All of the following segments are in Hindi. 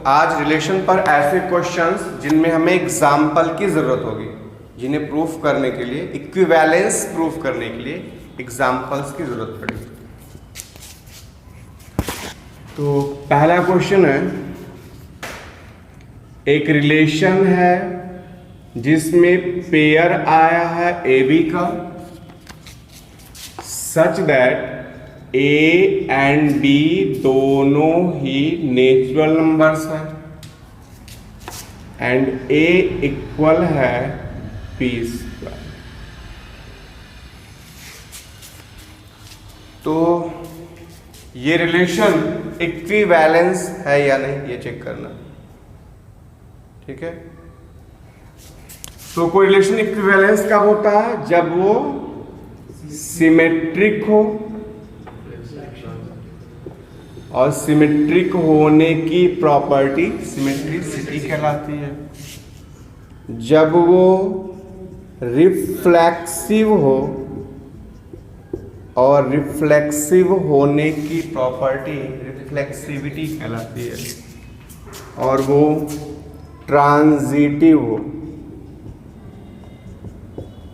आज रिलेशन पर ऐसे क्वेश्चंस जिनमें हमें एग्जाम्पल की ज़रूरत होगी, जिन्हें प्रूफ करने के लिए, इक्विवेलेंस प्रूफ करने के लिए एग्जाम्पल्स की ज़रूरत पड़ेगी। तो पहला क्वेश्चन है, एक रिलेशन है जिसमें पेयर आया है ए बी का, such that A and B दोनों ही नेचुरल नंबर्स हैं एंड ए इक्वल है पी स्क्वायर। तो ये रिलेशन इक्विवेलेंस है या नहीं, ये चेक करना। ठीक है, तो कोई रिलेशन इक्विवेलेंस कब होता है? जब वो सिमेट्रिक हो, और सिमेट्रिक होने की प्रॉपर्टी सिमेट्रिसिटी कहलाती है। जब वो रिफ्लेक्सिव हो, और रिफ्लेक्सिव होने की प्रॉपर्टी रिफ्लेक्सिविटी कहलाती है, और वो ट्रांजिटिव हो,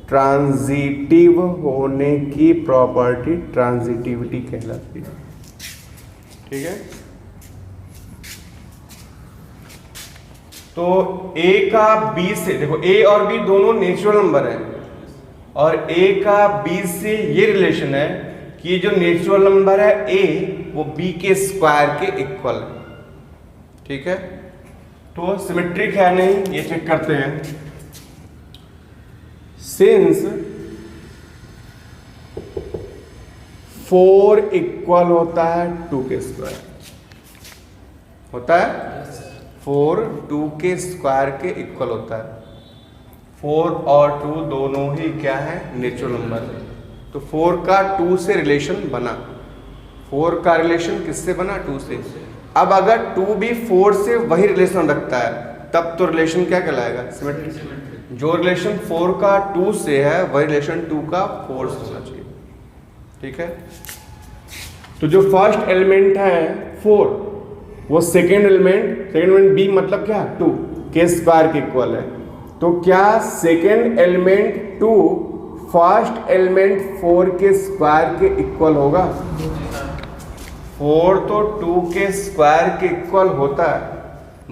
ट्रांजिटिव होने की प्रॉपर्टी ट्रांजिटिविटी कहलाती है। ठीक है, तो ए का बी से, देखो ए और बी दोनों नेचुरल नंबर है, और ए का बी से ये रिलेशन है कि जो नेचुरल नंबर है ए वो बी के स्क्वायर के इक्वल है। ठीक है, तो सिमेट्रिक है नहीं, ये चेक करते हैं। सिंस 4 इक्वल होता है 2 के स्क्वायर, होता है 4 2 के स्क्वायर के इक्वल होता है। 4 और 2 दोनों ही क्या है? नेचुरल नंबर है। तो 4 का 2 से रिलेशन बना, 4 का रिलेशन किससे बना? 2 से। अब अगर 2 भी 4 से वही रिलेशन रखता है, तब तो रिलेशन क्या कहलाएगा? सिमेट्रिक। जो रिलेशन 4 का 2 से है वही रिलेशन 2 का 4 से होना चाहिए। ठीक है, तो जो फर्स्ट एलिमेंट है 4, वो सेकेंड एलिमेंट बी मतलब क्या? 2 के स्क्वायर के इक्वल है। तो क्या सेकेंड एलिमेंट 2 फर्स्ट एलिमेंट 4 के स्क्वायर के इक्वल होगा? 4 तो 2 के स्क्वायर के इक्वल होता है,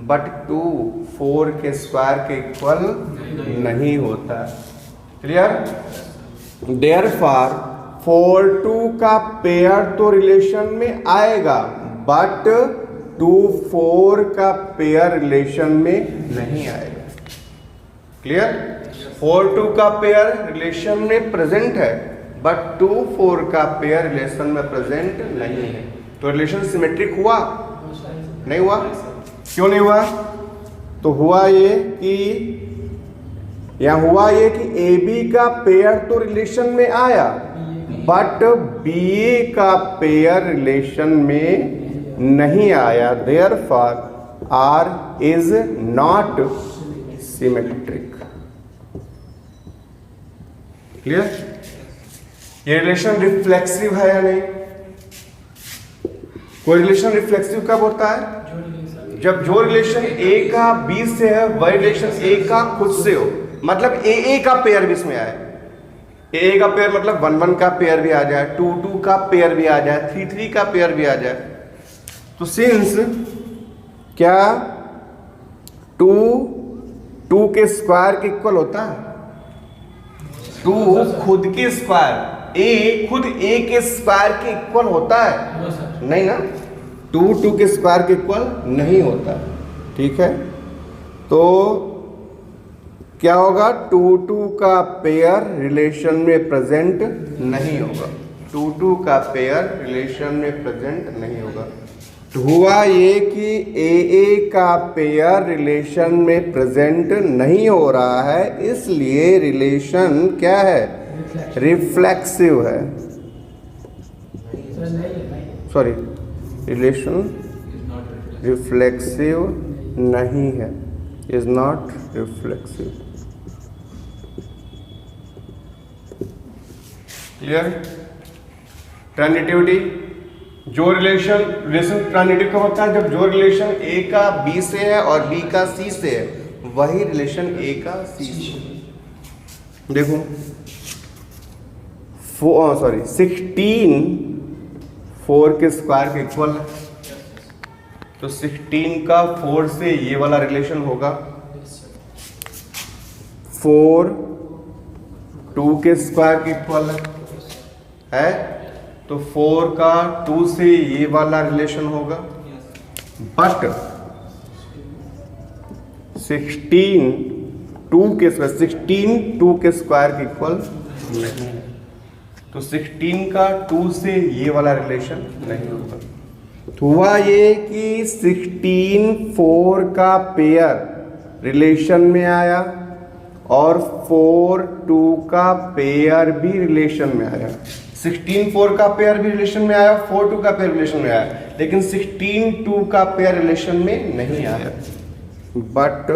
बट 2 4 के स्क्वायर के इक्वल नहीं होता है। क्लियर? देयरफॉर 4 2 का पेयर तो रिलेशन में आएगा, बट 2 4 का पेयर रिलेशन में नहीं आएगा। क्लियर? 4 2 का पेयर रिलेशन में प्रेजेंट है, बट 2 4 का पेयर रिलेशन में प्रेजेंट नहीं है। तो रिलेशन सिमेट्रिक हुआ? नहीं हुआ। क्यों नहीं हुआ? तो हुआ ये कि ए बी का पेयर तो रिलेशन में आया, बट बी ए का पेयर रिलेशन में नहीं आया। Therefore R is not symmetric. Clear? ये रिलेशन रिफ्लेक्सिव है या नहीं? कोई रिलेशन रिफ्लेक्सिव कब होता है? जब जो रिलेशन ए का बी से है वही रिलेशन ए का खुद से हो, मतलब ए का पेयर भी इसमें आए। ए का पेयर मतलब 1 1 का पेयर भी आ जाए, 2 2 का पेयर भी आ जाए, 3 3 का पेयर भी आ जाए। तो सिंस क्या 2 2 के स्क्वायर के इक्वल होता है? 2 खुद के स्क्वायर, ए खुद ए के स्क्वायर के इक्वल होता है? नहीं ना, 2 2 के स्क्वायर के इक्वल नहीं होता। ठीक है, तो क्या होगा? 2 2 का पेयर रिलेशन में प्रेजेंट नहीं होगा, 2 2 का पेयर रिलेशन में प्रेजेंट नहीं होगा। तो हुआ ये कि ए का पेयर रिलेशन में प्रेजेंट नहीं हो रहा है, इसलिए रिलेशन क्या है? रिफ्लेक्सिव है। सॉरी, रिलेशन रिफ्लेक्सिव नहीं है, is not reflexive. Clear? Transitivity जो रिलेशन ट्रांजिटिव कब होता है? जब जो रिलेशन ए का बी से है और बी का सी से है, वही रिलेशन ए का सी से। देखो 16 4 के स्क्वायर के इक्वल है, तो 16 का 4 से ये वाला रिलेशन होगा। 4 2 के स्क्वायर के इक्वल है, तो 4 का 2 से ये वाला रिलेशन होगा। बट 16 2 के स्क्वायर के इक्वल नहीं है, तो 16 का 2 से ये वाला रिलेशन नहीं होगा। तो हुआ ये कि 16 4 का पेयर रिलेशन में आया और 4 2 का पेयर भी रिलेशन में आया। 16 4 का पेयर भी रिलेशन में आया, 4 2 का पेयर रिलेशन में आया, लेकिन 16 2 का पेयर रिलेशन में नहीं आया। बट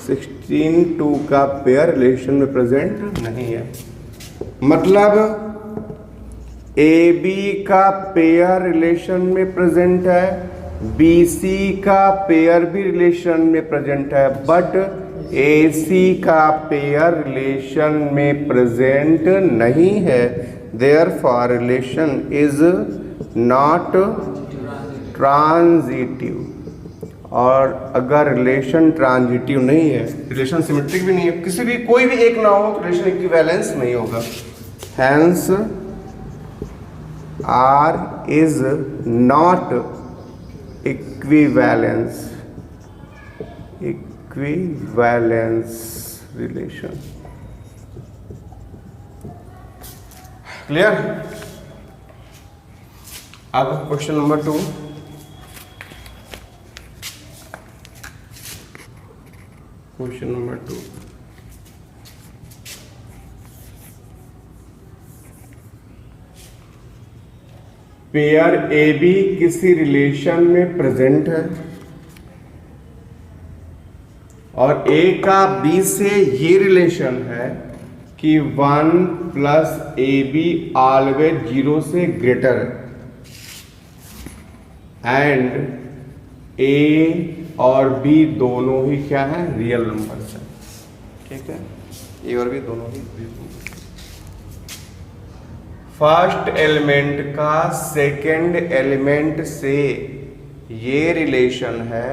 16 2 का पेयर रिलेशन में प्रेजेंट नहीं है। मतलब ए बी का पेयर रिलेशन में प्रेजेंट है, बी सी का पेयर भी रिलेशन में प्रेजेंट है, बट ए सी का पेयर रिलेशन में प्रेजेंट नहीं है। Therefore relation is not transitive. और अगर रिलेशन ट्रांजिटिव नहीं है, रिलेशन सिमेट्रिक भी नहीं है, किसी भी कोई भी एक ना हो, तो रिलेशन इक्विवेलेंस नहीं होगा। Hence R is not equivalence relation. Clear? अब question number 2। Question number 2, pair A B किसी रिलेशन में प्रेजेंट है और ए का बी से ये रिलेशन है कि 1 प्लस ए बी ऑलवेज 0 से ग्रेटर है, एंड ए और बी दोनों ही क्या है? रियल नंबर्स है। ठीक है, ए और बी दोनों ही रियल नंबर। फर्स्ट एलिमेंट का सेकंड एलिमेंट से ये रिलेशन है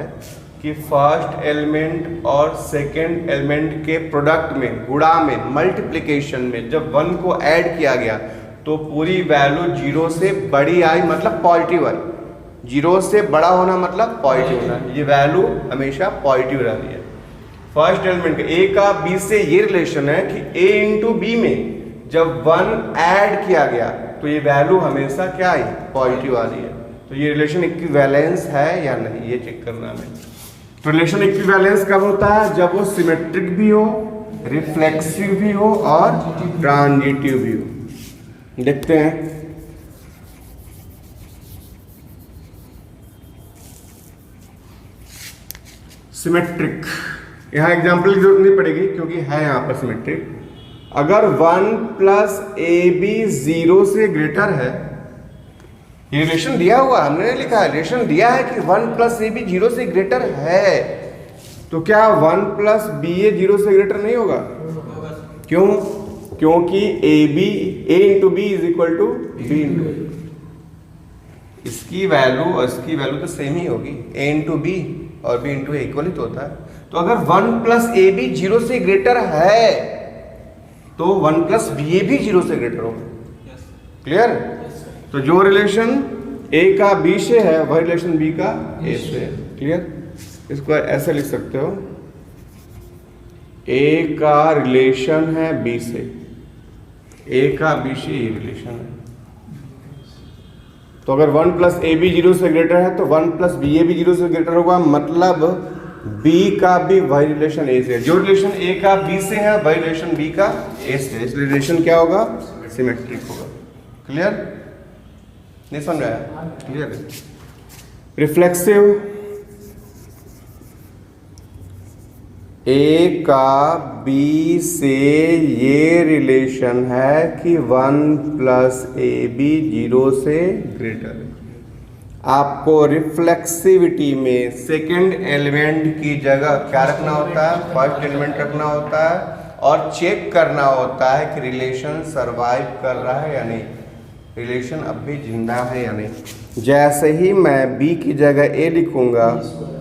कि फर्स्ट एलिमेंट और सेकंड एलिमेंट के प्रोडक्ट में, गुणा में, मल्टीप्लिकेशन में जब 1 को ऐड किया गया तो पूरी वैल्यू 0 से बड़ी आई, मतलब पॉजिटिव आई। 0 से बड़ा होना मतलब पॉजिटिव होना, ये वैल्यू हमेशा पॉजिटिव रहती है। फर्स्ट एलिमेंट ए का बी से ये रिलेशन है कि ए इंटू बी में जब 1 ऐड किया गया तो ये वैल्यू हमेशा क्या आई? पॉजिटिव आ रही है। तो ये रिलेशन इक्विवेलेंस है या नहीं, ये चेक करना है। तो रिलेशन इक्विवेलेंस कब होता है? जब वो सिमेट्रिक भी हो, रिफ्लेक्सिव भी हो और ट्रांजिटिव भी हो। देखते हैं। सिमेट्रिक, यहां एग्जांपल की जरूरत नहीं पड़ेगी क्योंकि है यहां पर सिमेट्रिक। अगर 1 प्लस ए बी 0 से ग्रेटर है, ये रिलेशन दिया हुआ, हमने लिखा है, रिलेशन दिया है कि 1 प्लस ए बी 0 से ग्रेटर है, तो क्या 1 प्लस बी ए 0 से ग्रेटर नहीं होगा? क्यों? क्योंकि A into B is equal to B into, इसकी वैल्यू और इसकी वैल्यू तो सेम ही होगी, ए इंटू बी और बी इंटू ए इक्वल ही तो होता है। तो अगर 1 प्लस ए बी 0 से ग्रेटर है तो 1 प्लस बी ए भी 0 से ग्रेटर होगा। क्लियर? तो जो रिलेशन ए का बी से है वह रिलेशन बी का ए से है। क्लियर? इसको ऐसे लिख सकते हो, ए का रिलेशन है बी से, ए का बी से ये रिलेशन है। तो अगर 1 प्लस ए बी 0 से ग्रेटर है तो 1 प्लस बी ए भी 0 से ग्रेटर होगा, मतलब बी का भी वही रिलेशन ए से है। जो रिलेशन ए का बी से है वही रिलेशन बी का ए से है, इसलिए रिलेशन क्या होगा? सिमेट्रिक होगा। क्लियर? नहीं समझ आया? क्लियर? रिफ्लेक्सिव, ए का बी से ये रिलेशन है कि 1 प्लस ए बी 0 से ग्रेटर है। आपको रिफ्लेक्सिविटी में सेकंड एलिमेंट की जगह क्या रखना होता है, फर्स्ट एलिमेंट रखना होता है और चेक करना होता है कि रिलेशन सरवाइव कर रहा है या नहीं, रिलेशन अब भी जिंदा है या नहीं। जैसे ही मैं b की जगह a लिखूंगा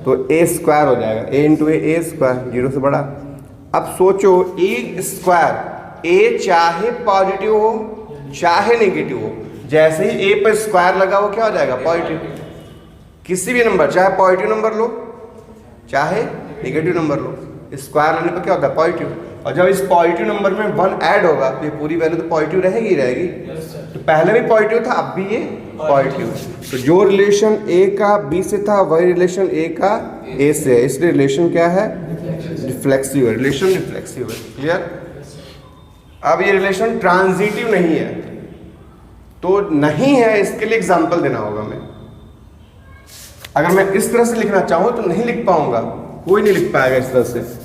तो a स्क्वायर हो जाएगा, a इंटू ए स्क्वायर 0 से बड़ा। अब सोचो a स्क्वायर, a चाहे पॉजिटिव हो चाहे नेगेटिव हो, जैसे ही a पर स्क्वायर लगा वो क्या हो जाएगा, पॉजिटिव। किसी भी नंबर, चाहे पॉजिटिव नंबर लो चाहे नेगेटिव नंबर लो, स्क्वायर लेने पर क्या होता है, पॉजिटिव। और जब इस पॉजिटिव नंबर में 1 ऐड होगा तो ये पूरी वैल्यू तो पॉजिटिव रहेगी ही रहेगी। तो पहले भी पॉजिटिव था, अब भी ये पॉजिटिव। तो जो रिलेशन a का b से था वही रिलेशन a का a से है, इसलिए रिलेशन क्या है, रिफ्लेक्सिव है, रिलेशन रिफ्लेक्सिव है। क्लियर। अब ये रिलेशन ट्रांजिटिव नहीं है, तो नहीं है इसके लिए एग्जांपल देना होगा। मैं अगर मैं इस तरह से लिखना चाहूं तो नहीं लिख पाऊंगा, कोई नहीं लिख पाएगा इस तरह से।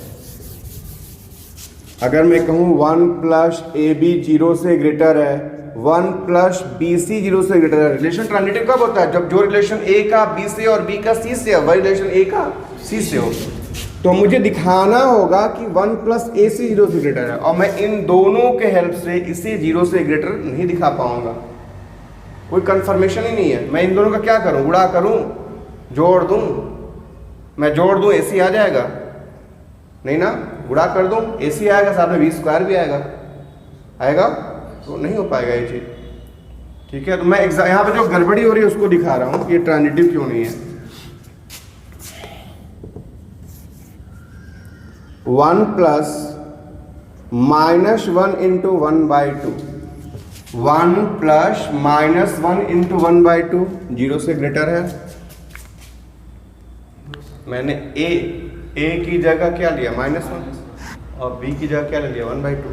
अगर मैं कहूं 1 प्लस ए बी 0 से ग्रेटर है, 1 प्लस बी सी 0 से ग्रेटर है, रिलेशन ट्रांजिटिव कब होता है, जब जो रिलेशन ए का बी से और बी का सी से है वही रिलेशन ए का सी से हो। तो मुझे दिखाना होगा कि 1 प्लस ए सी 0 से ग्रेटर है, और मैं इन दोनों के हेल्प से इसे 0 से ग्रेटर नहीं दिखा पाऊंगा, कोई कंफर्मेशन ही नहीं है। मैं इन दोनों का क्या करूं, गुणा करूं, जोड़ दूं। मैं जोड़ दूं ए सी आ जाएगा, नहीं ना, गुणा कर दूं ए सी आएगा, साथ में बी स्क्वायर भी आएगा, तो नहीं हो पाएगा ये चीज। ठीक है, तो मैं यहाँ पे जो गड़बड़ी हो रही है उसको दिखा रहा हूं कि ये ट्रांजिटिव क्यों नहीं है। 1 प्लस -1 इंटू 1/2, 1 प्लस -1 इंटू 1/2 0 से ग्रेटर है। मैंने a की जगह क्या लिया, -1, और b की जगह क्या ले लिया, 1/2।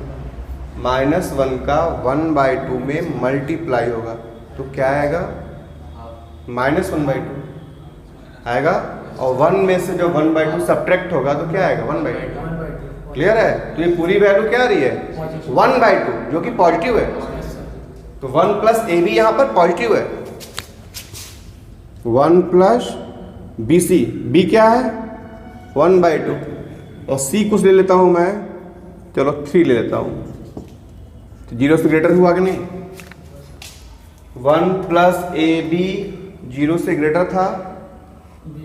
-1 का 1/2 में मल्टीप्लाई होगा तो क्या आएगा, -1/2 आएगा, और 1 में से जो 1/2 सब्ट्रैक्ट होगा तो क्या आएगा, 1/2। क्लियर है। तो ये पूरी वैल्यू क्या आ रही है, 1/2, जो कि पॉजिटिव है। तो 1 प्लस ए बी यहाँ पर पॉजिटिव है, 1 प्लस बी सी, बी क्या है 1/2, और सी कुछ ले लेता हूँ मैं, चलो 3 ले लेता हूँ, तो 0 से ग्रेटर हुआ कि नहीं। 1 प्लस ए बी 0 से ग्रेटर था,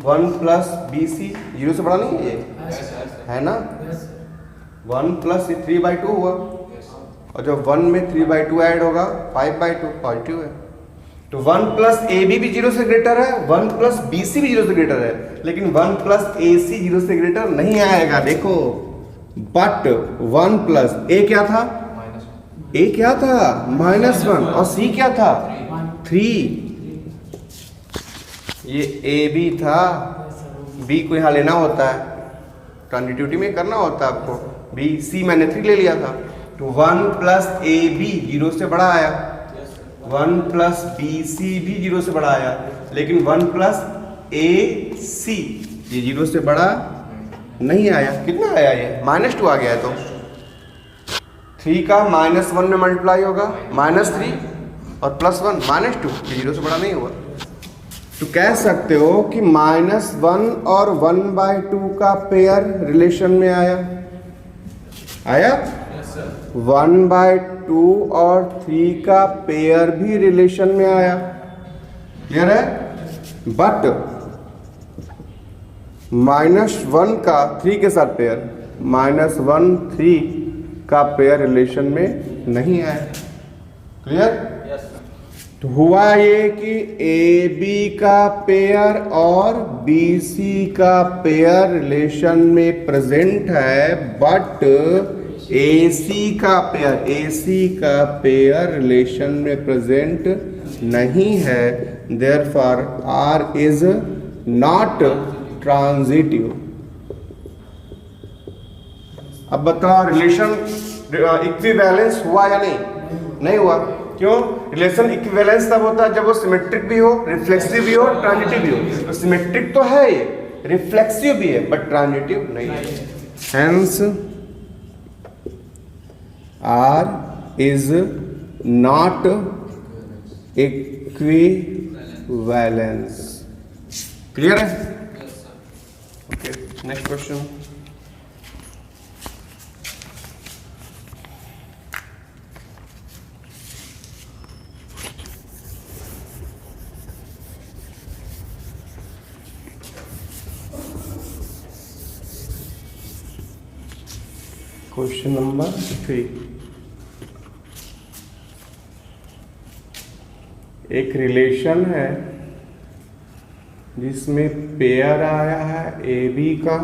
1 प्लस बी सी 0 से बड़ा नहीं है ये, है ना। 1 प्लस 3/2 हुआ, और जब 1 में 3/2 ऐड होगा 5/2, पॉजिटिव है। तो 1 प्लस ए बी भी 0 से ग्रेटर है, 1 प्लस बी सी भी 0 से ग्रेटर है, लेकिन 1 प्लस ए सी 0 से ग्रेटर नहीं आएगा। देखो, बट 1 प्लस ए क्या था, ए क्या था -1, और सी क्या था 3। ये ए बी था, बी को यहाँ लेना होता है, ट्रांजिटिविटी में करना होता है आपको, बी सी मैंने 3 ले लिया था। तो 1 प्लस ए बी 0 से बड़ा आया, 1 प्लस बी सी भी 0 से बड़ा आया, लेकिन 1 प्लस ए सी ये 0 से बड़ा नहीं आया। कितना आया ये, -2 आ गया है। तो 3 का -1 में मल्टीप्लाई होगा, -3, और +1 -2, ये 0 से बड़ा नहीं हुआ। तो कह सकते हो कि -1 और 1/2 का पेयर रिलेशन में आया 1/2 और 3 का पेयर भी रिलेशन में आया। क्लियर है। बट -1 का 3 के साथ पेयर, -1 3 का पेयर रिलेशन में नहीं आया। क्लियर। तो हुआ ये कि ए बी का पेयर और बी सी का पेयर रिलेशन में प्रेजेंट है, बट ए सी का पेयर रिलेशन में प्रेजेंट नहीं है। Therefore R is not transitive. अब बताओ रिलेशन इक्विवेलेंस हुआ या नहीं हुआ। क्यों? रिलेशन इक्विवेलेंस तब होता है जब वो सिमेट्रिक भी हो, रिफ्लेक्सिव भी हो, ट्रांजिटिव भी हो। तो सिमेट्रिक तो है ये, रिफ्लेक्सिव भी है, बट ट्रांजिटिव नहीं है। hence R is not equivalence. Clear है? Okay, next question. Question number 3. एक रिलेशन है जिसमें पेयर आया है ए बी का,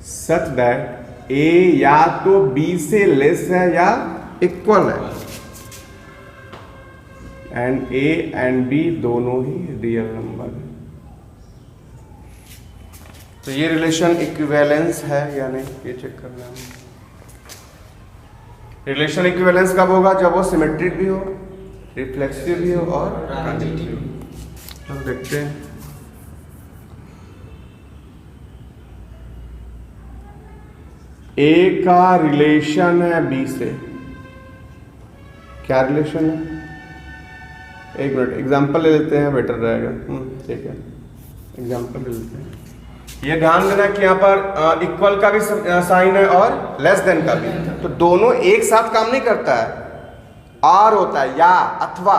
सच दैट ए या तो बी से लेस है या इक्वल है, एंड ए एंड बी दोनों ही रियल नंबर है. तो ये रिलेशन इक्विवेलेंस है या नहीं, ये चेक करना है. रिलेशन इक्विवेलेंस कब होगा? जब वो सिमेट्रिक भी हो, रिफ्लेक्सिव भी हो और ट्रांजिटिव. चलो देखते हैं. ए का रिलेशन है बी से. क्या रिलेशन है? एक मिनट, एग्जांपल ले लेते हैं, बेटर रहेगा. ठीक है, एग्जांपल ले लेते हैं. ये ध्यान देना कि यहाँ पर इक्वल का भी साइन है और लेस देन का भी, तो दोनों एक साथ काम नहीं करता है. आर होता है या अथवा.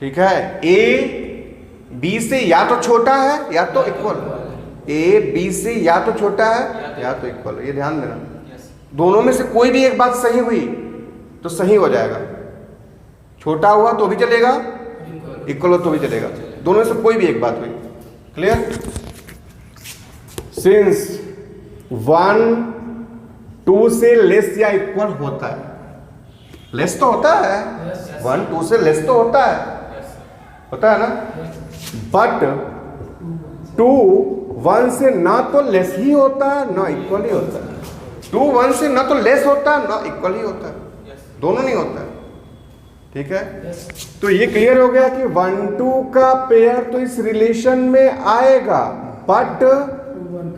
ठीक है, ए बी से या तो छोटा है या तो इक्वल. ए बी से या तो छोटा है या तो इक्वल. ये ध्यान देना, दोनों में से कोई भी एक बात सही हुई तो सही हो जाएगा. छोटा हुआ तो भी चलेगा, इक्वल हो तो भी चलेगा, दोनों में से कोई भी एक बात हुई. क्लियर? सिंस 1 2 से लेस या इक्वल होता है. लेस तो होता है, 1 2 से लेस तो होता है, होता है ना. बट 2 1 से ना तो लेस ही होता है ना इक्वल ही होता है. 2 1 से ना तो लेस होता है ना इक्वल ही होता है, दोनों नहीं होता है. ठीक है, तो ये क्लियर हो गया कि 1 2 का पेयर तो इस रिलेशन में आएगा, बट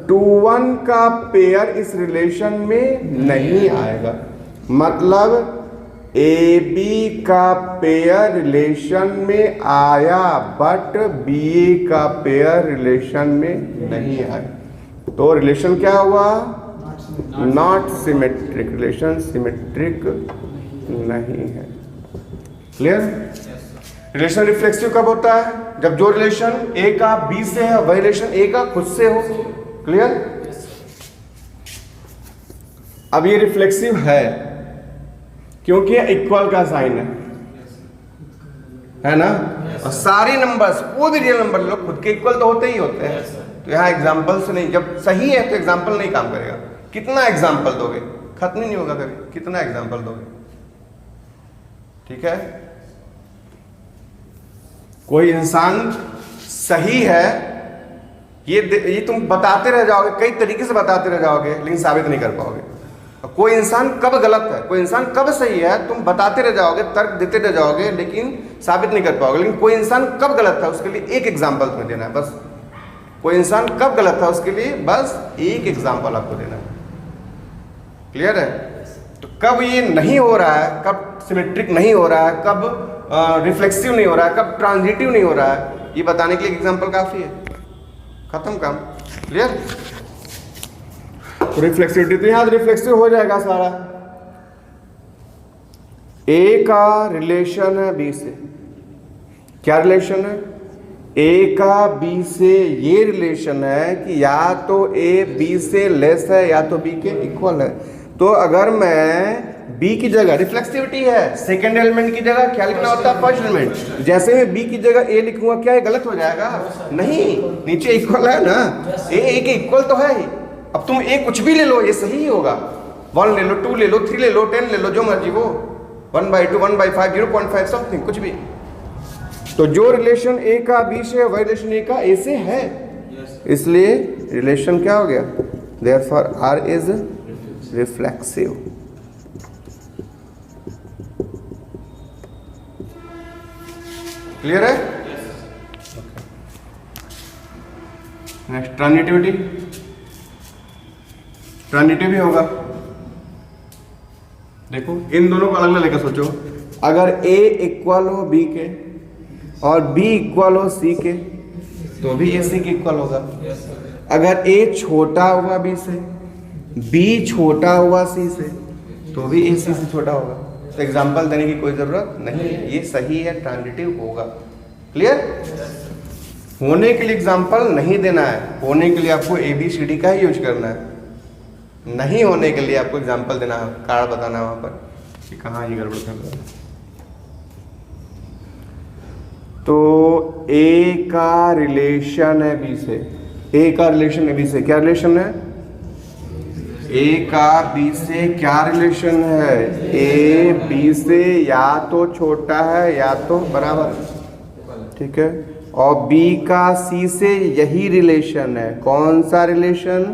2 1 का पेयर इस रिलेशन में नहीं आएगा. मतलब ए बी का पेयर रिलेशन में आया, बट बी ए का पेयर रिलेशन में नहीं आया. तो रिलेशन क्या हुआ? Not symmetric. रिलेशन सिमेट्रिक नहीं है. क्लियर? रिलेशन रिफ्लेक्सिव कब होता है? जब जो रिलेशन ए का बी से है वही रिलेशन ए का खुद से हो. क्लियर? अब ये रिफ्लेक्सिव है क्योंकि इक्वल का साइन है ना. और सारे नंबर्स, कोई भी रियल नंबर लो, खुद के इक्वल तो होते ही होते हैं. तो यहाँ एग्जाम्पल से नहीं, जब सही है तो एग्जाम्पल नहीं काम करेगा. कितना एग्जाम्पल दोगे? खत्म ही नहीं होगा कभी. कितना एग्जाम्पल दोगे? ठीक है, कोई इंसान सही है, ये तुम बताते रह जाओगे, कई तरीके से बताते रह जाओगे, लेकिन साबित नहीं कर पाओगे. कोई इंसान कब गलत है, कोई इंसान कब सही है, तुम बताते रह जाओगे, तर्क देते रह जाओगे, लेकिन साबित नहीं कर पाओगे. लेकिन कोई इंसान कब गलत था उसके लिए एक एग्जाम्पल तुम्हें देना है बस. कोई इंसान कब गलत था उसके लिए बस एक एग्जाम्पल आपको देना है. क्लियर है? तो कब ये नहीं हो रहा है, कब सिमेट्रिक नहीं हो रहा है, कब रिफ्लेक्सिव नहीं हो रहा है, कब ट्रांजिटिव नहीं हो रहा है, ये बताने के लिए एग्जाम्पल काफी है. खत्म काम. क्लियर? रिफ्लेक्सिविटी, तो यहां रिफ्लेक्सिव हो जाएगा सारा. ए का रिलेशन है बी से. क्या रिलेशन है? ए का बी से ये रिलेशन है कि या तो ए बी से लेस है या तो बी के इक्वल है. तो अगर मैं बी की जगह, रिफ्लेक्सिविटी है, सेकेंड एलिमेंट की जगह क्या लिखना होता है? First element. जैसे मैं बी की जगह ए लिखूंगा, क्या ये गलत हो जाएगा? नहीं, नीचे इक्वल है ना, ए के इक्वल तो है ही. अब तुम ए कुछ भी ले लो, ये सही ही होगा. 1 ले लो, 2 ले लो, 3 ले लो, 10 ले लो, जो मर्जी वो, 1/2, 1/5, 0.5 समथिंग, कुछ भी. तो जो रिलेशन ए का बी से है वही रिलेशन ए का ए से है. इसलिए रिलेशन क्या हो गया? Therefore R is reflexive. Clear है? Next transitivity. ट्रांजिटिव भी होगा। देखो इन दोनों को अलग अलग लेकर सोचो, अगर A इक्वल हो B के और B इक्वल हो C के तो भी AC के इक्वल होगा। अगर A छोटा हुआ B से, B छोटा हुआ C से तो भी AC से छोटा होगा। तो एग्जाम्पल देने की कोई जरूरत नहीं है, ये सही है, ट्रांजिटिव होगा। क्लियर? होने के लिए एग्जाम्पल नहीं देना है, होने के लिए आपको ABCD का ही यूज करना है। नहीं होने के लिए आपको एग्जाम्पल देना है, कार्ड बताना है वहां पर कि कहाँ ये गड़बड़ कर रहा है। तो A का रिलेशन है B से, A का रिलेशन है B से, क्या रिलेशन है? A का B से क्या रिलेशन है? A B से या तो छोटा है या तो बराबर, ठीक है। और B का C से यही रिलेशन है, कौन सा रिलेशन?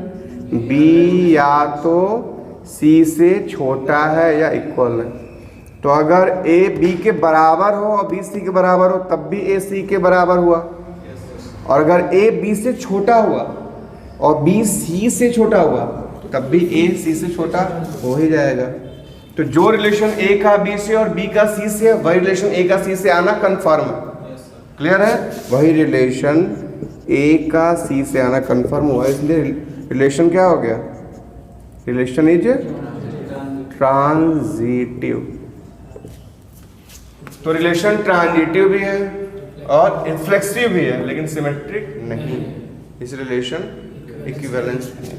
B या तो C से छोटा है या इक्वल है। तो अगर A B के बराबर हो और B C के बराबर हो तब भी A C के बराबर हुआ, और अगर A B से छोटा हुआ और B C से छोटा हुआ तब भी A C से छोटा हो ही जाएगा। तो जो रिलेशन A का B से और B का C से है वही रिलेशन A का C से आना कंफर्म है। क्लियर है? वही रिलेशन A का C से आना कंफर्म हुआ, इसलिए रिलेशन क्या हो गया? Relation is transitive. तो रिलेशन ट्रांजिटिव भी है और रिफ्लेक्सिव भी है, लेकिन सिमेट्रिक नहीं। इस रिलेशन इक्विवेलेंस नहीं।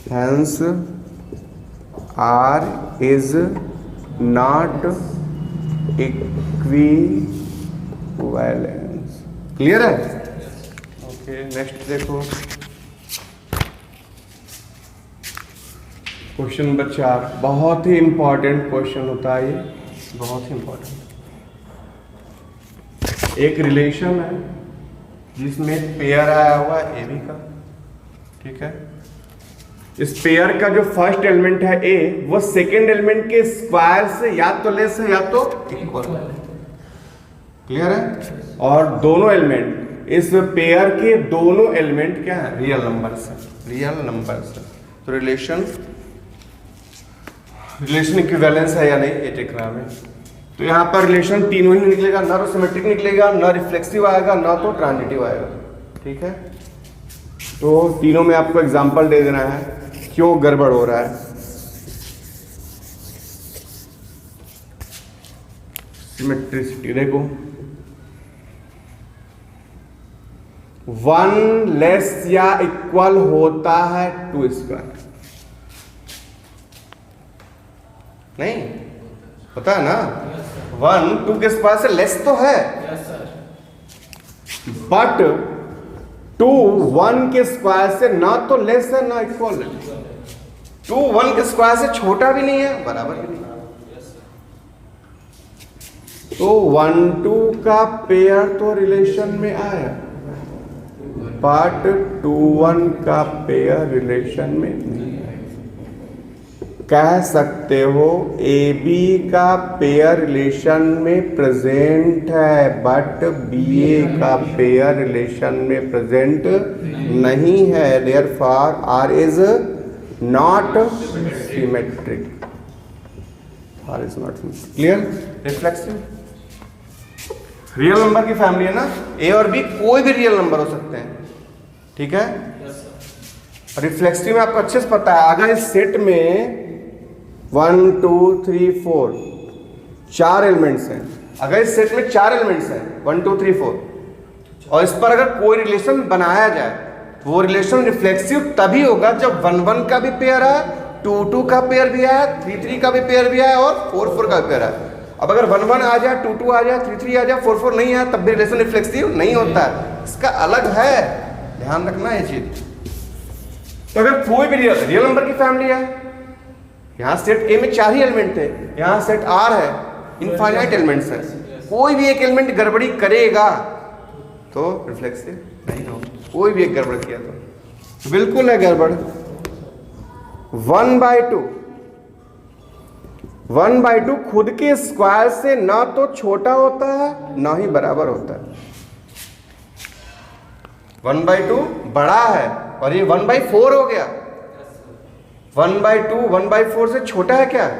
Hence R is not equivalence। Clear है? ओके, नेक्स्ट देखो क्वेश्चन नंबर 4। बहुत ही इंपॉर्टेंट क्वेश्चन होता है ये, बहुत ही इंपॉर्टेंट। एक रिलेशन है जिसमें पेयर आया हुआ है AB का, ठीक है। इस पेयर का जो फर्स्ट एलिमेंट है A, वो सेकेंड एलिमेंट के स्क्वायर से या तो लेस है या तो इक्वल। क्लियर है? और दोनों एलिमेंट, इस पेयर के दोनों एलिमेंट क्या है? रियल नंबर्स है, रियल नंबर्स है। तो रिलेशन इक्विवेलेंस है या नहीं ये चेक करना है। तो यहाँ पर रिलेशन तीनों ही निकलेगा, ना तो सिमेट्रिक निकलेगा, ना रिफ्लेक्सिव आएगा, ना तो ट्रांजिटिव आएगा, ठीक है। तो तीनों में आपको एग्जांपल दे देना है क्यों गड़बड़ हो रहा है। सिमेट्रिसिटी देखो, 1 लेस या इक्वल होता है 2 स्क्वायर, नहीं होता है ना? 1 2 के स्क्वायर से लेस तो है, बट 2 1 के स्क्वायर से ना तो लेस है ना इक्वल है। 2 1 के स्क्वायर से छोटा भी नहीं है, बराबर भी नहीं। तो 1 2 का पेयर तो रिलेशन में आया, बट 2 1 का पेयर रिलेशन में नहीं। कह सकते हो AB का पेयर रिलेशन में प्रेजेंट है, बट BA का पेयर रिलेशन में प्रेजेंट नहीं है। Therefore R is not symmetric। R is not symmetric। Clear? Reflexive real number की फैमिली है ना, A और B कोई भी रियल नंबर हो सकते हैं, ठीक है। रिफ्लेक्सिव में आपको अच्छे से पता है, अगर इस सेट में 1 2 3 4 4 एलिमेंट्स हैं, अगर इस सेट में 4 एलिमेंट्स हैं 1 2 3 4, और इस पर अगर कोई रिलेशन बनाया जाए, वो रिलेशन रिफ्लेक्सिव तभी होगा जब 1 1 का भी पेयर है, 2 2 का पेयर भी है, 3 3 का भी पेयर भी है, और 4 4 का पेयर है। अब अगर 1 1 आ जाए, 2 2 आ जाए, 3 3 आ जाए, 4 4 नहीं है, तब भी रिलेशन रिफ्लेक्सिव नहीं होता है। इसका अलग है, ध्यान रखना ये चीज। तो अगर कोई भी रियल नंबर की फैमिली है, यहाँ सेट A में 4 ही एलिमेंट थे, यहाँ सेट R है, इनफाइनाइट एलिमेंट्स है, कोई भी एक एलिमेंट गड़बड़ी करेगा तो रिफ्लेक्सिव नहीं होगा। कोई भी एक गड़बड़ किया तो बिल्कुल है गड़बड़। 1/2 खुद के स्क्वायर से ना तो छोटा होता है ना ही बराबर होता है। 1/2 बड़ा है और ये 1/4 हो गया, 1/2 1/4 से छोटा है क्या?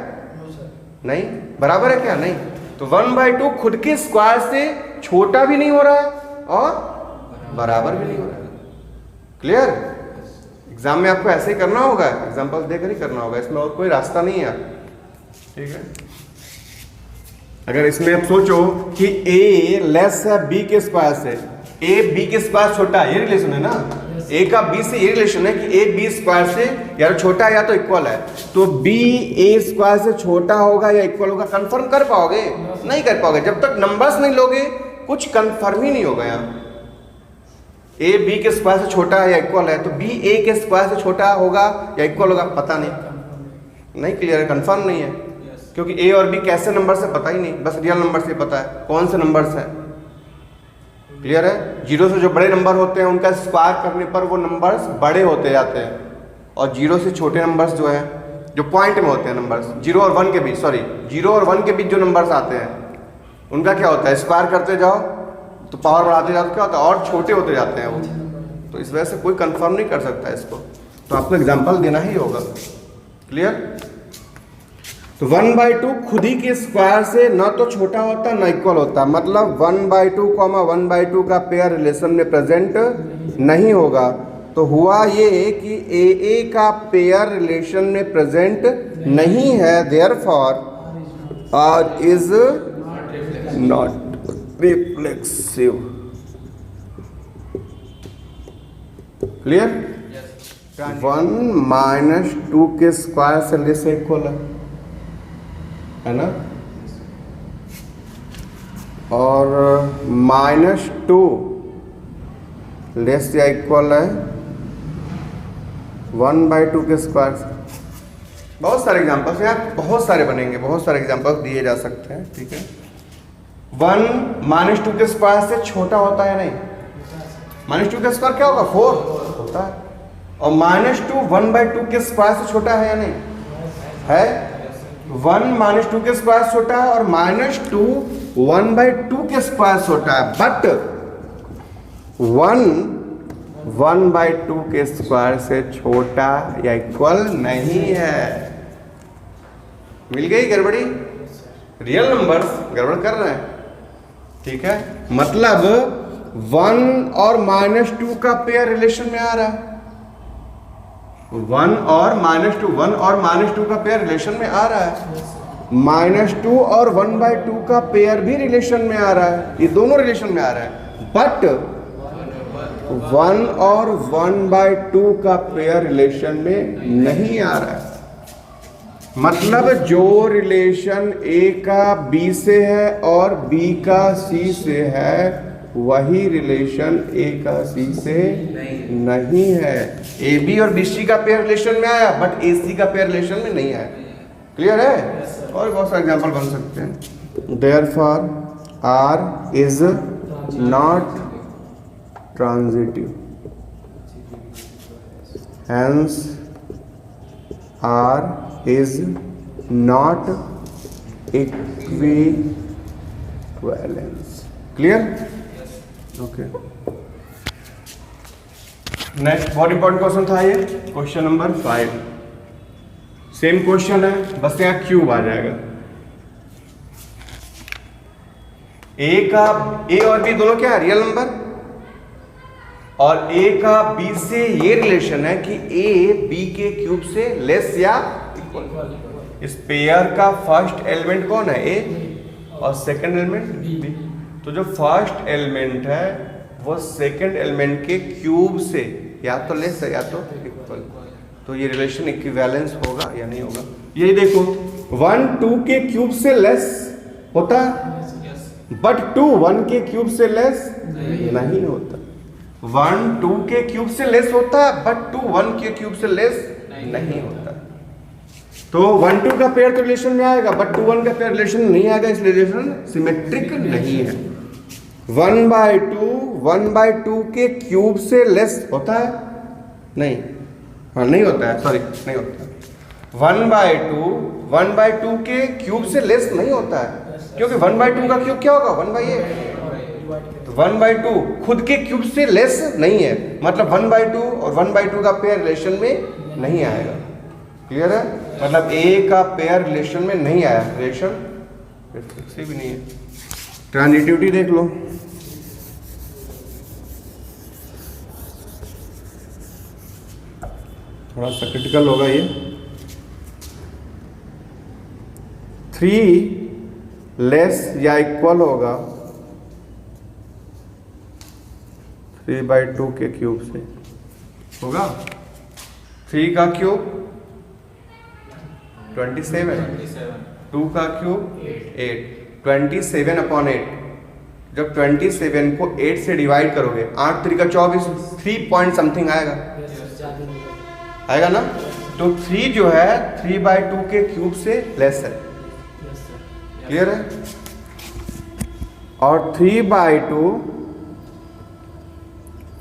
नहीं। बराबर है क्या? नहीं। तो 1/2 खुद के स्क्वायर से छोटा भी नहीं हो रहा है और बराबर भी नहीं हो रहा है। क्लियर? एग्जाम में आपको ऐसे ही करना होगा, एग्जाम्पल देकर ही करना होगा, इसमें और कोई रास्ता नहीं है। ठीक है, अगर इसमें आप सोचो कि a लेस है b के स्क्वायर से, a b के स्क्वायर छोटा है, ये रिलेशन है ना, a का b से ये रिलेशन है कि a b स्क्वायर से या तो छोटा है या तो इक्वल है, तो b a स्क्वायर से छोटा होगा या इक्वल होगा, कंफर्म कर पाओगे? नहीं कर पाओगे। जब तक नंबर्स नहीं लोगे कुछ कंफर्म ही नहीं होगा। यहाँ a b के स्क्वायर से छोटा है या इक्वल है, तो b a के स्क्वायर से छोटा होगा या इक्वल होगा, पता नहीं क्लियर है, कंफर्म नहीं है, क्योंकि a और b कैसे नंबर से पता ही नहीं, बस रियल नंबर से पता है कौन से नंबर्स है। क्लियर है? जीरो से जो बड़े नंबर होते हैं उनका स्क्वायर करने पर वो नंबर्स बड़े होते जाते हैं, और जीरो से छोटे नंबर्स जो है, जो पॉइंट में होते हैं नंबर्स, 0 और 1 के बीच, सॉरी 0 और 1 के बीच जो नंबर्स आते हैं उनका क्या होता है, स्क्वायर करते जाओ तो पावर बढ़ाते जाओ, क्या होता है, और छोटे होते जाते हैं वो। तो इस वजह से कोई कंफर्म नहीं कर सकता है इसको, तो आपको एग्जांपल देना ही होगा। क्लियर? तो 1/2 खुद ही के स्क्वायर से ना तो छोटा होता ना इक्वल होता, मतलब 1/2 1/2 का पेयर रिलेशन में प्रेजेंट नहीं होगा। तो हुआ ये कि AA का पेयर रिलेशन में प्रेजेंट नहीं है, therefore R is not reflexive. Clear? 1 - 2 के स्क्वायर से लेस इक्वल है ना, और -2 लेस या इक्वल है 1/2 के स्क्वायर से। बहुत सारे एग्जांपल्स यार, बहुत सारे बनेंगे, बहुत सारे एग्जांपल्स दिए जा सकते हैं। ठीक है, 1 - 2 के स्क्वायर से छोटा होता है नहीं, -2 का स्क्वायर क्या होगा, 4 होता है, और -2 1/2 के स्क्वायर से छोटा है या नहीं है, 1 - 2 के स्क्वायर छोटा है और -2 1/2 के स्क्वायर छोटा है, बट 1 1/2 के स्क्वायर से छोटा या इक्वल नहीं है। मिल गई गड़बड़ी? रियल नंबर्स गड़बड़ कर रहे हैं। ठीक है, मतलब 1 और -2 का पेयर रिलेशन में आ रहा है, 1 और -2 का पेयर रिलेशन में आ रहा है, -2 और 1/2 का पेयर भी रिलेशन में आ रहा है, ये दोनों रिलेशन में आ रहा है, बट 1 और 1/2 का पेयर रिलेशन में नहीं आ रहा है। मतलब जो रिलेशन A का B से है और B का C से है, वही रिलेशन A का C से नहीं है। AB और BC का पेयर रिलेशन में आया, बट AC का पेयर रिलेशन में नहीं आया। क्लियर है? और बहुत सारे एग्जांपल बन सकते हैं। Therefore R is not transitive, hence R is not equivalence. Clear? Okay. Next बहुत इंपॉर्टेंट क्वेश्चन था ये, क्वेश्चन नंबर 5। सेम क्वेश्चन है, बस यहाँ क्यूब आ जाएगा। A और B दोनों क्या है, रियल नंबर, और A का B से ये रिलेशन है कि A B के क्यूब से लेस या इक्वल। इस पेयर का फर्स्ट एलिमेंट कौन है, A, और सेकंड एलिमेंट B। तो जो फर्स्ट एलिमेंट है वो सेकंड एलिमेंट के क्यूब से या तो लेस है या तो इक्वल, तो ये रिलेशन इक्विवेलेंस होगा या नहीं होगा। ये देखो 1 2 के क्यूब से लेस होता है, बट 2 1 के क्यूब से लेस नहीं होता। 1 2 के क्यूब से लेस होता है, बट 2 1 के क्यूब से लेस नहीं होता। तो 1 2 का पेयर तो रिलेशन में आएगा, बट 2 1 का पेयर रिलेशन नहीं आएगा, इसलिए रिलेशन सिमेट्रिक नहीं है। 1/2 के क्यूब से लेस होता है, नहीं, हाँ नहीं होता है, सॉरी नहीं होता है। 1/2 के क्यूब से लेस नहीं होता है, क्योंकि 1/2 का क्यूब क्या होगा, 1/8। तो 1/2 खुद के क्यूब से लेस नहीं है, मतलब 1/2 और 1/2 का पेयर रिलेशन में नहीं आएगा। क्लियर है? मतलब ए का पेयर रिलेशन में नहीं आया, रिलेशन रिफ्लेक्सिव भी नहीं है। ट्रांजिटिविटी देख लो, थोड़ा सा क्रिटिकल होगा ये। 3 लेस या इक्वल होगा 3/2 के क्यूब से, होगा 3 का क्यूब 27, 2 का क्यूब 8, 27/8। जब 27 को 8 से डिवाइड करोगे, 8 3 का 24, 3 पॉइंट समथिंग आएगा, आएगा ना? तो 3 जो है 3/2 के क्यूब से लेस है, क्लियर है? और 3/2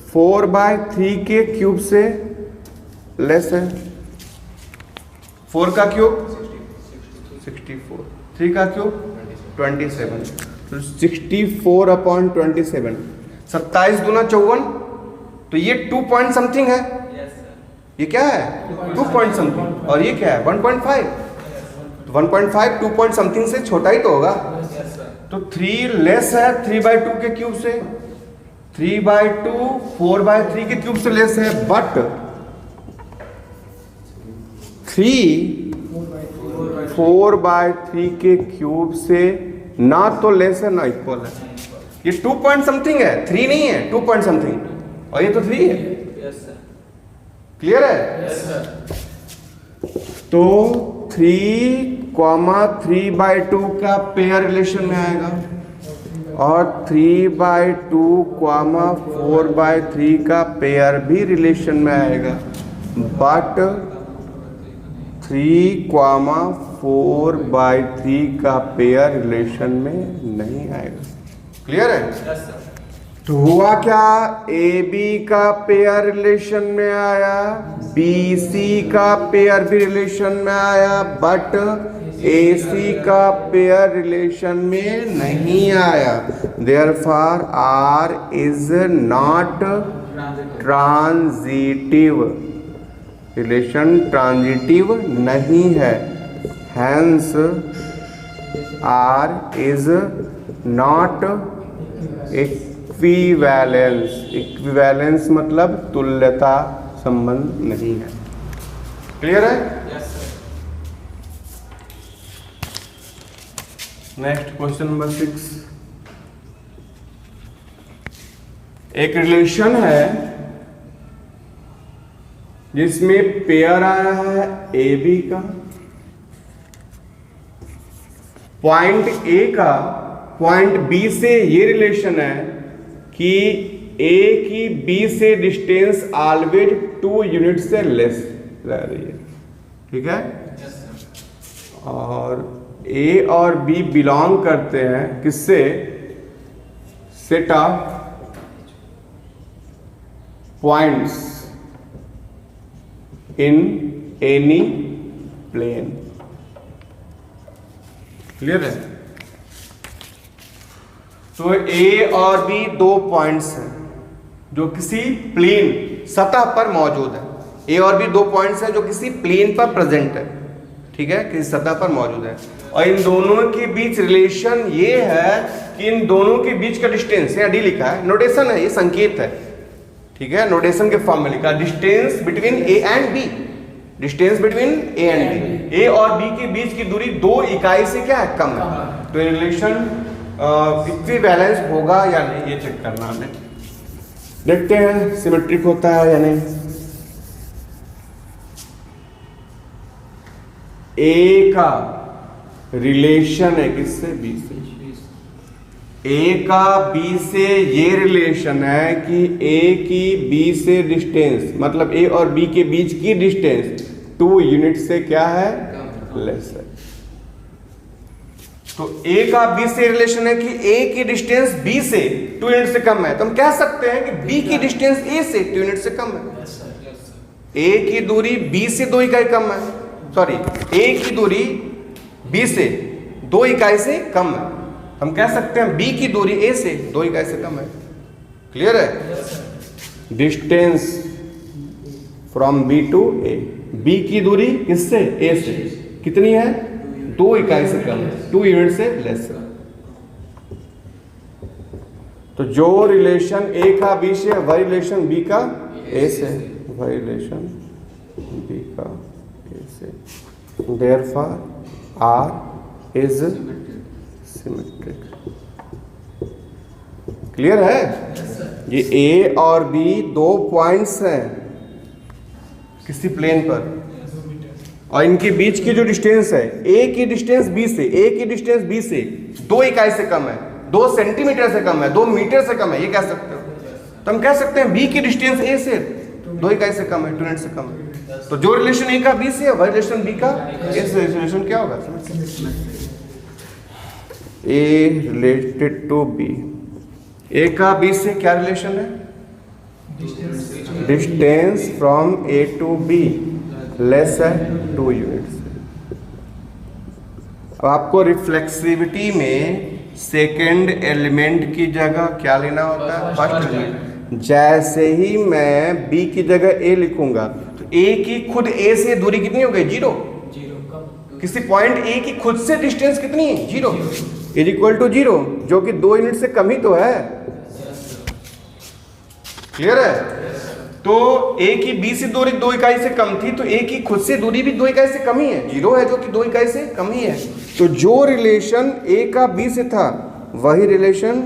4/3 के क्यूब से लेस है। 4 का क्यूब 64, 3 का क्यूब 27, तो 64/27, 27 दूना 54, तो ये 2 पॉइंट समथिंग है, ये क्या है 2 पॉइंट समथिंग, और ये क्या है 1.5, 1.5 2 पॉइंट समथिंग से छोटा ही तो होगा। तो 3 लेस है 3/2 के क्यूब से, 3/2 4/3 के क्यूब से लेस है, बट 3 4/3 के क्यूब से ना तो लेस है ना इक्वल है। ये 2 पॉइंट समथिंग है, 3 नहीं है, 2 पॉइंट समथिंग, और ये तो 3 है। क्लियर है? तो 3,3/2 का पेयर रिलेशन में आएगा, और 3/2, 4/3 का पेयर भी रिलेशन में आएगा, बट 3,4/3 का पेयर रिलेशन में नहीं आएगा। क्लियर है? तो हुआ क्या, ए बी का पेयर रिलेशन में आया, बी सी का पेयर भी रिलेशन में आया, बट ए सी का पेयर रिलेशन में नहीं आया। Therefore R is not transitive, relation transitive नहीं है, hence R is not equivalence. Equivalence मतलब तुल्यता संबंध नहीं है। क्लियर है? Next question number 6। एक रिलेशन है जिसमें पेयर आया है ए बी का, पॉइंट ए का पॉइंट बी से ये रिलेशन है कि ए की बी से डिस्टेंस ऑलवेज 2 यूनिट से लेस रह रही है, ठीक है? और ए और बी बिलोंग करते हैं किससे, set of points in any plane. Clear है? तो ए और बी 2 पॉइंट्स हैं जो किसी प्लेन सतह पर मौजूद है। ए और बी 2 पॉइंट्स हैं जो किसी प्लेन पर प्रेजेंट है, ठीक है, किसी सतह पर मौजूद है, और इन दोनों के बीच रिलेशन ये है कि इन दोनों के बीच का डिस्टेंस, यहाँ डी लिखा है, नोटेशन है, ये संकेत है, ठीक है, नोटेशन के फॉर्म में लिखा, distance between A and B, distance between A and B, A और बी के बीच की दूरी 2 इकाई से क्या है, कम है। तो रिलेशन इक्विवेलेंस होगा या नहीं, ये चेक करना हमें। देखते हैं सिमेट्रिक होता है या नहीं। ए का रिलेशन है किससे, बी से। ए का बी से ये रिलेशन है कि ए की बी से डिस्टेंस, मतलब ए और बी के बीच की डिस्टेंस 2 यूनिट से क्या है, लेस है। तो ए का बी से रिलेशन है कि ए की डिस्टेंस बी से 2 यूनिट से कम है, तो हम कह सकते हैं कि बी की डिस्टेंस ए से 2 यूनिट से कम है। ए की दूरी बी से 2 इकाई कम है, सॉरी, ए की दूरी बी से 2 इकाई से कम है, हम कह सकते हैं बी की दूरी ए से 2 इकाई से कम है। क्लियर है? Distance from B to A, B की दूरी किससे, ए से कितनी है, 2 इकाई से कम है, 2 यूनिट से लेस है। तो जो रिलेशन ए का बी से है वही रिलेशन बी का ए से, वही रिलेशन बी का ए से। Therefore R is symmetric. Clear है? ये ए और बी 2 पॉइंट्स हैं किसी प्लेन पर, और इनके बीच की जो डिस्टेंस है, ए की डिस्टेंस बी से, ए की डिस्टेंस बी से 2 इकाई से कम है, 2 सेंटीमीटर से कम है, 2 मीटर से कम है, ये कह सकते हो। तो हम कह सकते हैं बी की डिस्टेंस ए से 2 इकाई से कम है, 2 यूनिट से कम है। तो जो रिलेशन ए का बी से है वही रिलेशन बी का ए से। रिलेशन क्या होगा, A related to B, A का बी से क्या रिलेशन है, distance from A to B less है 2 यूनिट्स। अब आपको रिफ्लेक्सिविटी में सेकेंड एलिमेंट की जगह क्या लेना होता है, फर्स्ट एलिमेंट। जैसे ही मैं बी की जगह ए लिखूंगा तो ए की खुद ए से दूरी कितनी हो गई, 0। किसी पॉइंट ए की खुद से डिस्टेंस कितनी है, 0 इज इक्वल टू 0, जो कि 2 यूनिट से कम ही तो है। क्लियर है? तो ए की बी से दूरी 2 इकाई से कम थी, तो ए की खुद से दूरी भी 2 इकाई से कम ही है, 0 है जो कि 2 इकाई से कम ही है। तो जो रिलेशन ए का बी से था वही रिलेशन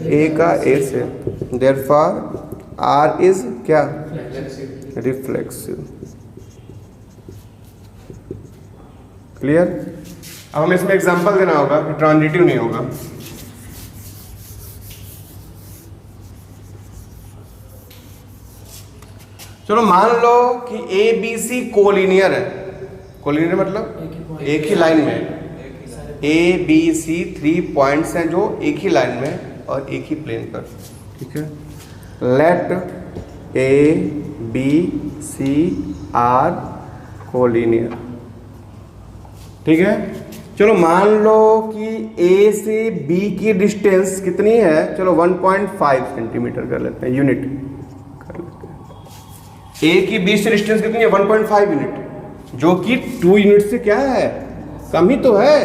ए का ए से। देयरफॉर आर इज क्या, रिफ्लेक्सिव। क्लियर? अब हमें इसमें एग्जांपल देना होगा कि ट्रांजिटिव नहीं होगा। चलो मान लो कि ए बी सी कोलिनियर है। कोलिनियर मतलब एक ही लाइन में, ए बी सी 3 पॉइंट्स हैं जो एक ही लाइन में और एक ही प्लेन पर। ठीक है, let A B C are collinear. ठीक है, चलो मान लो कि ए से बी की डिस्टेंस कितनी है, चलो 1.5 सेंटीमीटर कर लेते हैं, यूनिट कर लेते हैं। ए की बी से डिस्टेंस कितनी है, 1.5 यूनिट, जो कि 2 यूनिट से क्या है, कम ही तो है।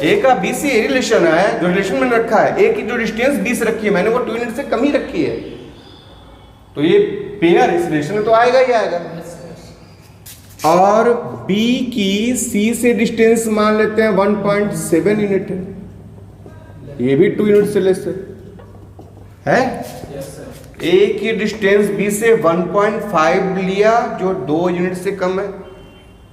ए का बी से रिलेशन है, जो रिलेशन मैंने रखा है, ए की जो डिस्टेंस बी से रखी है मैंने, वो 2 यूनिट से कम ही रखी है। तो ये पेयर इस रिलेशन में तो आएगा ही आएगा। और B की C से डिस्टेंस मान लेते हैं 1.7 यूनिट है, ये भी 2 यूनिट से लेस है। A की डिस्टेंस B से 1.5 लिया जो 2 यूनिट से कम है,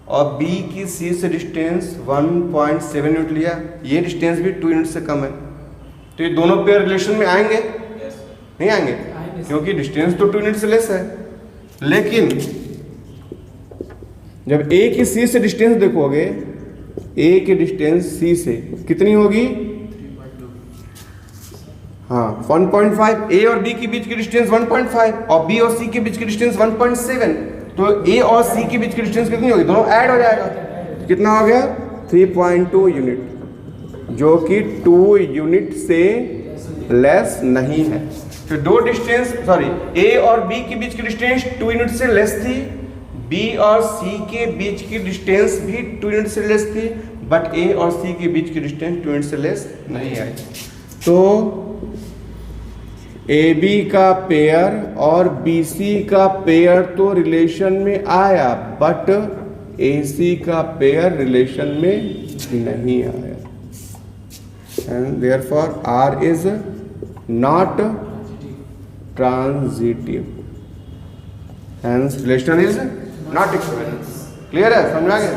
और B की C से डिस्टेंस 1.7 यूनिट लिया, ये डिस्टेंस भी 2 यूनिट से कम है। तो ये दोनों पेयर रिलेशन में आएंगे, नहीं आएंगे, क्योंकि डिस्टेंस तो 2 यूनिट से लेस है। लेकिन जब A की C से डिस्टेंस देखोगे, A की डिस्टेंस C से कितनी होगी, हाँ 1.5। A और B के बीच की डिस्टेंस 1.5 और B और C के बीच की डिस्टेंस 1.7। तो A और C के बीच की डिस्टेंस कितनी होगी, दोनों ऐड हो जाएगा, कितना हो गया 3.2 यूनिट, जो कि 2 यूनिट से लेस नहीं है। तो दो डिस्टेंस A और B के बीच की डिस्टेंस 2 यूनिट से लेस थी, B और C के बीच की डिस्टेंस भी 2 यूनिट से लेस थी, बट A और C के बीच की डिस्टेंस 2 यूनिट से लेस नहीं आई। तो AB का पेयर और BC का पेयर तो रिलेशन में आया, बट AC का पेयर रिलेशन में नहीं आया, and therefore R is not transitive, hence relation is not equivalent। Clear है, समझ आ गया?